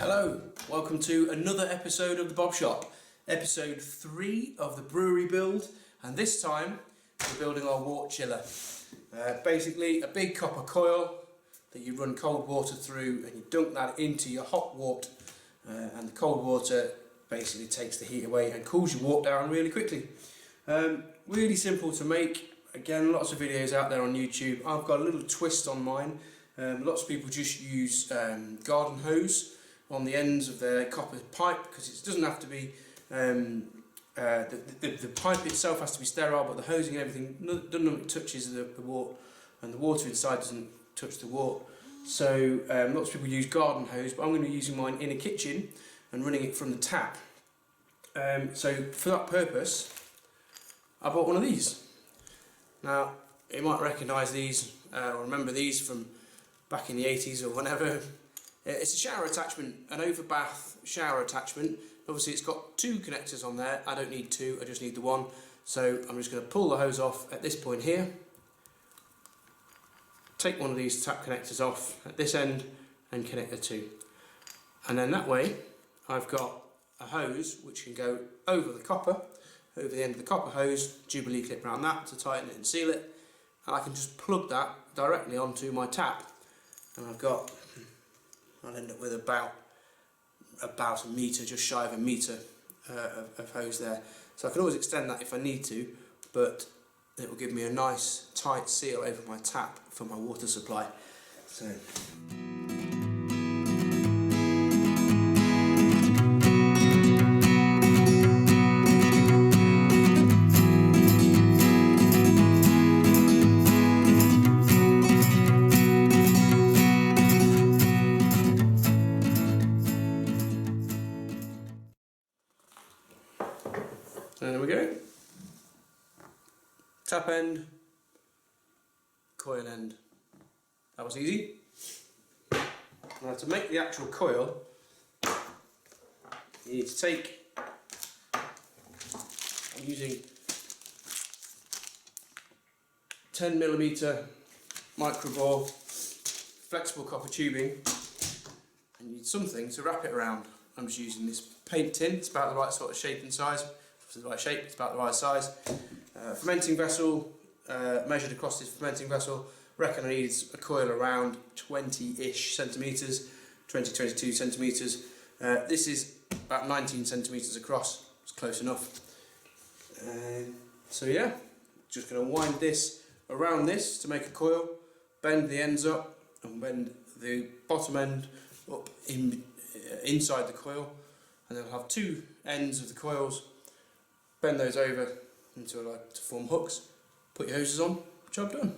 Hello, welcome to another episode of the Bobshop, episode 3 of the brewery build, and this time we're building our Wort chiller. Basically a big copper coil that you run cold water through and you dunk that into your hot wort, and the cold water basically takes the heat away and cools your wort down really quickly. Really simple to make. Again, lots of videos out there on YouTube. I've got a little twist on mine. Lots of people just use garden hose on the ends of their copper pipe, because it doesn't have to be the pipe itself has to be sterile, but the hosing and everything, none of it touches the wort, and the water inside doesn't touch the wort. So lots of people use garden hose, but I'm going to be using mine in a kitchen and running it from the tap. So for that purpose I bought one of these. Now you might recognise these or remember these from back in the 80s or whenever. It's a shower attachment, an overbath shower attachment. Obviously it's got two connectors on there. I don't need two, I just need the one. So I'm just going to pull the hose off at this point here. Take one of these tap connectors off at this end and connect the two. And then that way I've got a hose which can go over the copper, over the end of the copper hose, Jubilee clip around that to tighten it and seal it. And I can just plug that directly onto my tap. And I'll end up with about a metre, just shy of a metre of hose there. So I can always extend that if I need to, but it will give me a nice tight seal over my tap for my water supply. So. There we go. Tap end, coil end. That was easy. Now to make the actual coil, you need to take, I'm using 10mm micro bore flexible copper tubing, and you need something to wrap it around. I'm just using this paint tin. It's about the right sort of shape and size. It's the right shape, it's about the right size. Fermenting vessel, measured across this fermenting vessel, reckon I need a coil around 20-ish centimetres, 20-22 centimetres. This is about 19 centimetres across, it's close enough. So yeah, just going to wind this around this to make a coil, bend the ends up and bend the bottom end up inside the coil, and then I'll have two ends of the coils. Bend those over to form hooks, put your hoses on, job done.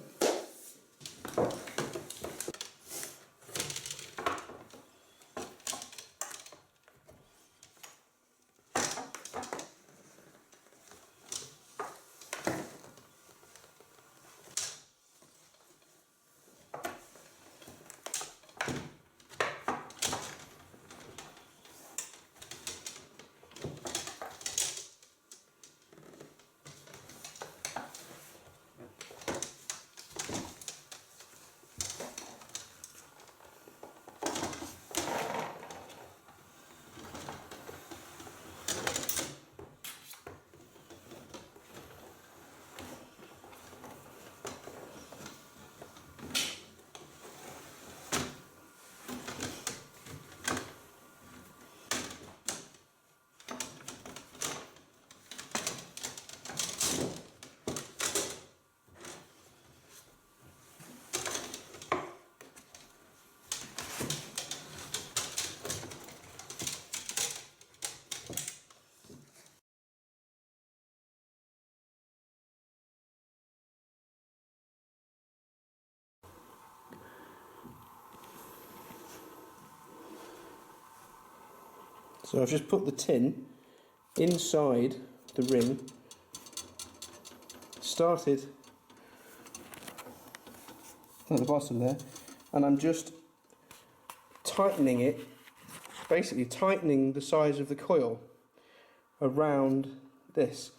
So I've just put the tin inside the ring, started at the bottom there, and I'm just tightening it, basically tightening the size of the coil around this,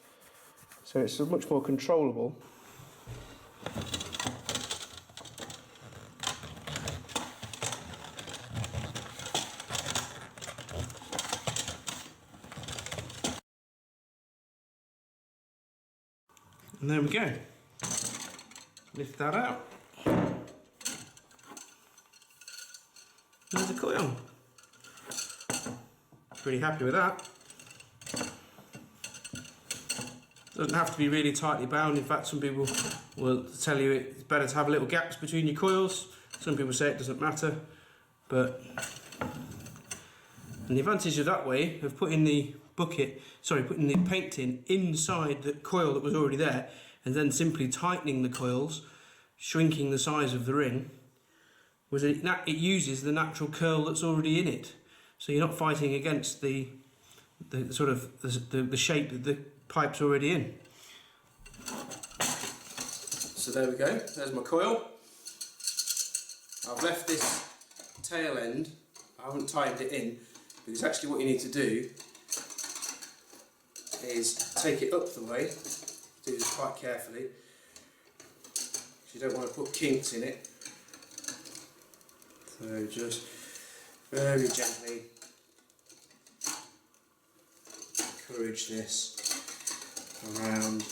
so it's much more controllable. And there we go. Lift that out. There's the coil. Pretty happy with that. Doesn't have to be really tightly bound. In fact, some people will tell you it's better to have little gaps between your coils. Some people say it doesn't matter, but and the advantage of that way of putting the putting the paint tin inside the coil that was already there, and then simply tightening the coils, shrinking the size of the ring, was it uses the natural curl that's already in it. So you're not fighting against the sort of the shape that the pipe's already in. So there we go, there's my coil. I've left this tail end, I haven't tightened it in, because actually what you need to do is take it up the way, do this quite carefully, because you don't want to put kinks in it. So just very gently encourage this around.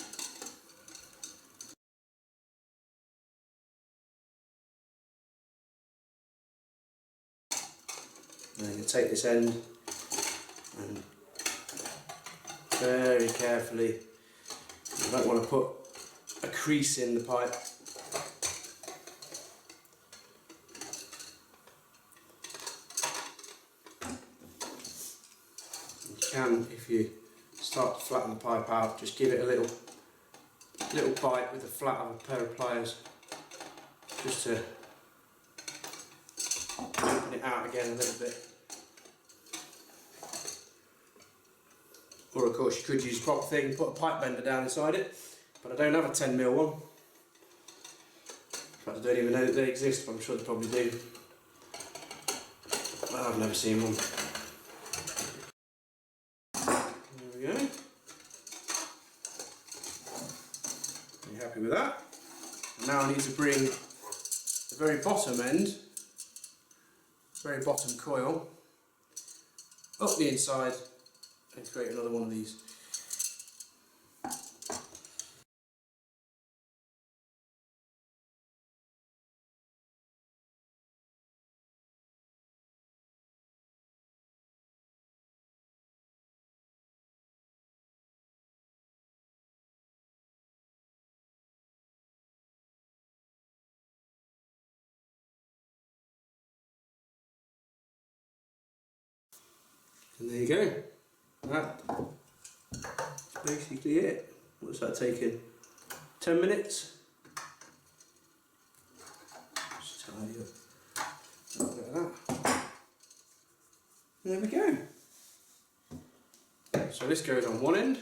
And then you take this end and very carefully, you don't want to put a crease in the pipe. You can, if you start to flatten the pipe out, just give it a little bite with the flat of a pair of pliers, just to open it out again a little bit. Or of course you could use a proper thing, put a pipe bender down inside it, but I don't have a 10mm one. In fact, I don't even know that they exist, but I'm sure they probably do. Well, I've never seen one. There we go. Are you happy with that? And now I need to bring the very bottom end, very bottom coil, up the inside and create another one of these. And there you go. That's basically it. What's that taking? 10 minutes? Just tidy up a little bit of that. There we go. So this goes on one end.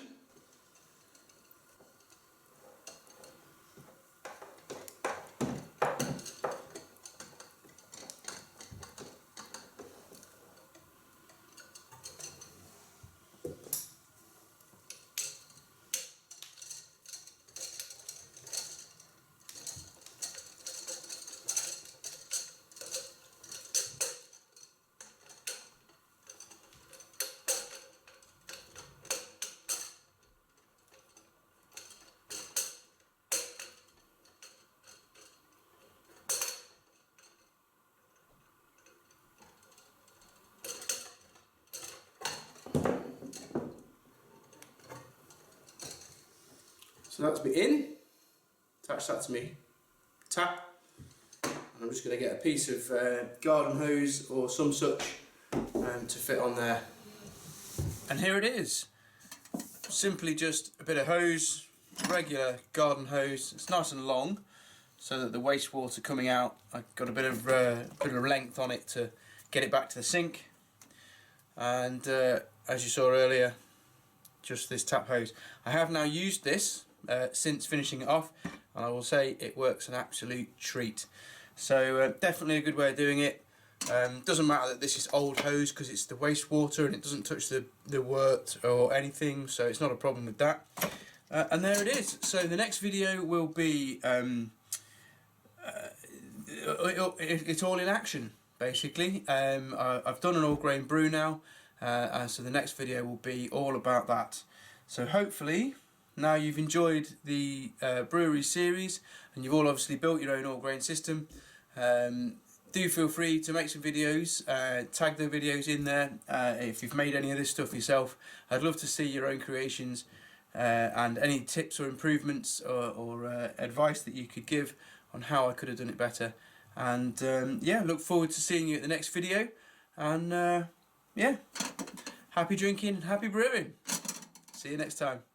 So that's me in, attach that to me tap, and I'm just going to get a piece of garden hose or some such to fit on there. And here it is, simply just a bit of hose, regular garden hose. It's nice and long so that the wastewater coming out, I've got a bit of length on it to get it back to the sink. And as you saw earlier, just this tap hose. I have now used this since finishing it off, and I will say it works an absolute treat. So definitely a good way of doing it. Doesn't matter that this is old hose because it's the wastewater and it doesn't touch the wort or anything, so it's not a problem with that. And there it is. So the next video will be it's all in action basically. I've done an all grain brew now, so the next video will be all about that. So hopefully now you've enjoyed the brewery series and you've all obviously built your own all grain system, do feel free to make some videos, tag the videos in there if you've made any of this stuff yourself. I'd love to see your own creations and any tips or improvements or advice that you could give on how I could have done it better. And yeah, look forward to seeing you at the next video, and yeah, happy drinking, happy brewing. See you next time.